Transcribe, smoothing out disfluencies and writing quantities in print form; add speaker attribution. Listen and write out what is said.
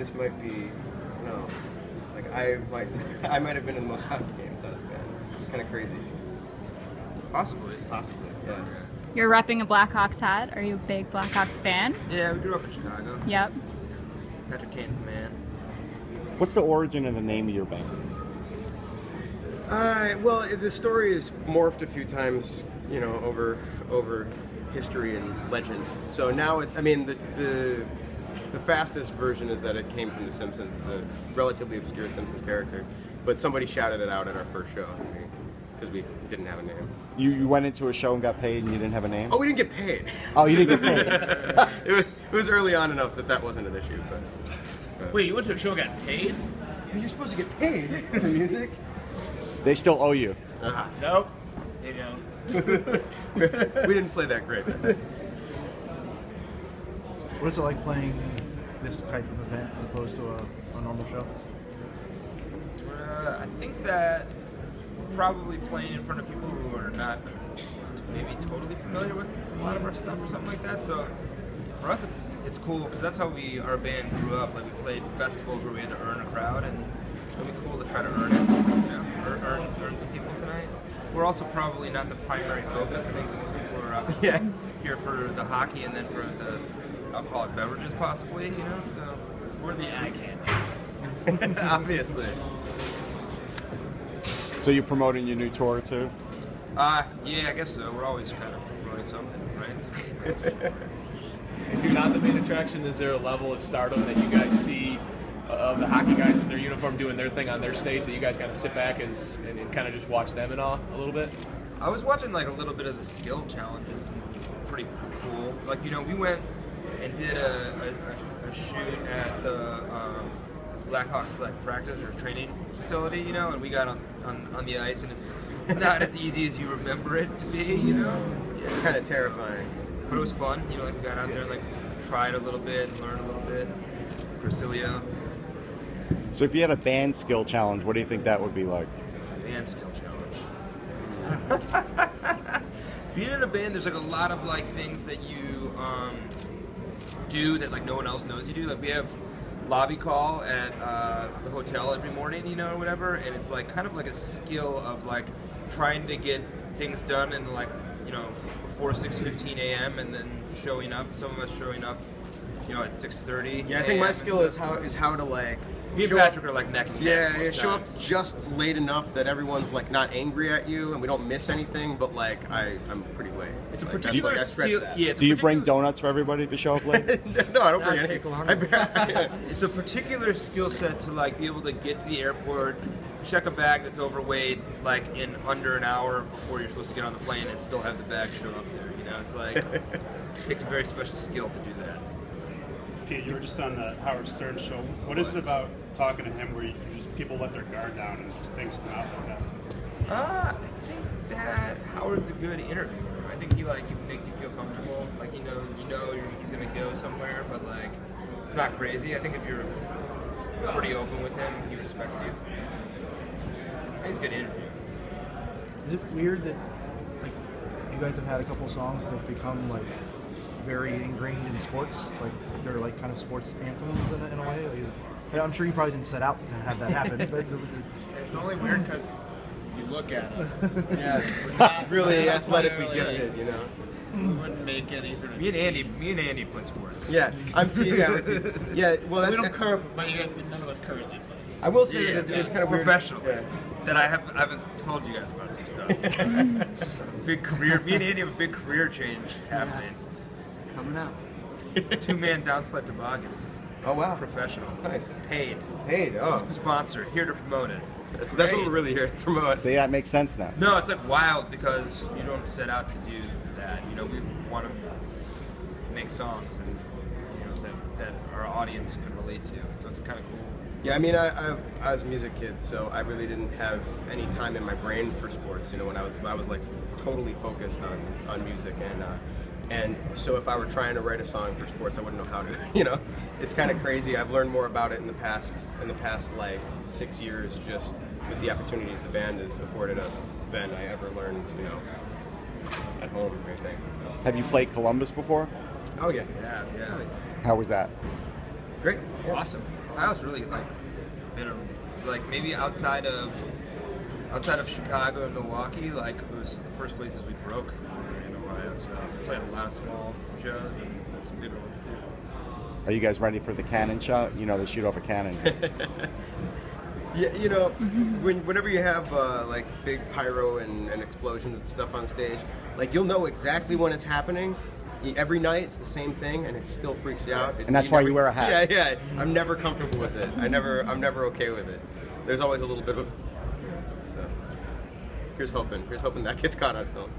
Speaker 1: this might be, no, like I might have been in the most hockey games out of the band. It's kind of crazy.
Speaker 2: Possibly.
Speaker 1: Possibly, yeah.
Speaker 3: You're repping a Blackhawks hat. Are you a big Blackhawks fan?
Speaker 2: Yeah, we grew up in Chicago.
Speaker 3: Yep.
Speaker 2: Patrick Kane's the man.
Speaker 4: What's the origin of the name of your band?
Speaker 1: Well, the story is morphed a few times, you know, over history and legend. So now, the fastest version is that it came from The Simpsons. It's a relatively obscure Simpsons character, but somebody shouted it out at our first show because we didn't have a name.
Speaker 4: You went into a show and got paid, and you didn't have a name?
Speaker 1: Oh, we didn't get paid.
Speaker 4: Oh, you didn't get paid.
Speaker 1: It was early on enough that wasn't an issue. But
Speaker 5: Wait, you went to a show and got paid?
Speaker 1: you're supposed to get paid for music.
Speaker 4: They still owe you.
Speaker 5: Nope. They don't.
Speaker 1: We didn't play that great.
Speaker 6: What's it like playing this type of event as opposed to a normal show?
Speaker 2: I think that probably playing in front of people who are not maybe totally familiar with a lot of our stuff or something like that. So for us, it's cool because that's how our band grew up. Like we played festivals where we had to earn a crowd, and it'd be cool to try to earn it, you know, or earn some people tonight. We're also probably not the primary focus. I think most people are obviously here for the hockey and then for the alcoholic beverages, possibly. You know, so
Speaker 5: We're the eye candy.
Speaker 1: Obviously.
Speaker 4: So you're promoting your new tour too?
Speaker 2: Yeah, I guess so. We're always kind of promoting something, right?
Speaker 5: If you're not the main attraction, is there a level of stardom that you guys see of the hockey guys in their uniform doing their thing on their stage that you guys kind of sit back and kind of just watch them in awe a little bit?
Speaker 2: I was watching like a little bit of the skill challenges. Pretty cool. Like, you know, we went and did a shoot at the Blackhawks like practice or training facility, you know, and we got on the ice, and it's not as easy as you remember it to be, you know. Yeah,
Speaker 1: It's kind of terrifying.
Speaker 2: but it was fun, you know. Like we got out there and like tried a little bit and learned a little bit. Brasilia,
Speaker 4: So if you had a band skill challenge, what do you think that would be like?
Speaker 2: band skill challenge. Being in a band, there's like a lot of like things that you do that like no one else knows you do. Like we have lobby call at the hotel every morning, you know, or whatever, and it's like kind of like a skill of like trying to get things done in like, you know, before 6:15 a.m. and then showing up. Some of us showing up, you know, at 6:30.
Speaker 1: Yeah, I think my skill is how to like.
Speaker 2: Me and
Speaker 1: show up-
Speaker 2: Patrick are like neck and neck.
Speaker 1: Yeah,
Speaker 2: most
Speaker 1: show up
Speaker 2: times.
Speaker 1: just late enough that everyone's like not angry at you and we don't miss anything, but like I'm pretty late.
Speaker 2: It's a
Speaker 1: Like, that's,
Speaker 2: particular
Speaker 1: like, I stretch
Speaker 2: skill.
Speaker 1: that.
Speaker 2: Yeah, it's
Speaker 4: Do
Speaker 2: a
Speaker 4: you bring
Speaker 2: particular-
Speaker 4: donuts for everybody if you show up late?
Speaker 1: No, I don't bring
Speaker 6: That'd
Speaker 1: anything.
Speaker 6: take longer.
Speaker 2: It's a particular skill set to like be able to get to the airport, check a bag that's overweight like in under an hour before you're supposed to get on the plane, and still have the bag show up there. You know, it's like it takes a very special skill to do that.
Speaker 7: Okay, you were just on the Howard Stern show. What is it about talking to him where you just people let their guard down and just things come out like that?
Speaker 2: I think that Howard's a good interviewer. I think he makes you feel comfortable. Like you know he's gonna go somewhere, but like it's not crazy. I think if you're pretty open with him, he respects you. He's a good interviewer.
Speaker 6: Is it weird that like you guys have had a couple of songs that have become like very ingrained in sports? Like they're like kind of sports anthems in a way. Like, I'm sure you probably didn't set out to have that happen, but
Speaker 8: It's only weird because if you look at us,
Speaker 1: Yeah,
Speaker 8: we're not
Speaker 1: really athletically
Speaker 8: necessarily-
Speaker 1: gifted, you know.
Speaker 8: We wouldn't make any sort of.
Speaker 2: Me and Andy play sports.
Speaker 1: Yeah, yeah. Well,
Speaker 8: We
Speaker 1: that's.
Speaker 8: don't curve, but none of us currently play.
Speaker 1: I will say that it's kind of weird.
Speaker 2: Professional.
Speaker 1: Yeah.
Speaker 2: That I haven't told you guys about some stuff. Big career. Me and Andy have a big career change happening.
Speaker 1: Coming out.
Speaker 2: 2-man down sled toboggan.
Speaker 1: Oh wow.
Speaker 2: Professional.
Speaker 1: Nice.
Speaker 2: Paid.
Speaker 1: Hey, oh,
Speaker 2: Sponsored. Here to promote it.
Speaker 1: that's what we're really here to promote.
Speaker 4: So yeah, it makes sense now.
Speaker 2: No, it's like wild because you don't set out to do that. You know, we want to make songs and you know that our audience can relate to. So it's kind of cool.
Speaker 1: Yeah, I mean, I was a music kid, so I really didn't have any time in my brain for sports. You know, when I was like totally focused on music, and so if I were trying to write a song for sports, I wouldn't know how to. You know, it's kind of crazy. I've learned more about it in the past like 6 years, just with the opportunities the band has afforded us than I ever learned. You know, at home, I think. So.
Speaker 4: Have you played Columbus before?
Speaker 1: Oh yeah.
Speaker 2: Yeah.
Speaker 4: How was that?
Speaker 1: Great. Yeah.
Speaker 2: Awesome. Ohio's really like been like maybe outside of Chicago and Milwaukee, like it was the first places we broke in Ohio. So we played a lot of small shows and some bigger ones too.
Speaker 4: Are you guys ready for the cannon shot? You know, they shoot off a cannon.
Speaker 1: Yeah, you know, whenever you have like big pyro and explosions and stuff on stage, like you'll know exactly when it's happening. Every night it's the same thing, and it still freaks you out.
Speaker 4: And that's why you wear a hat.
Speaker 1: Yeah. I'm never comfortable with it. I'm never okay with it. There's always a little bit of. So here's hoping that gets caught on film.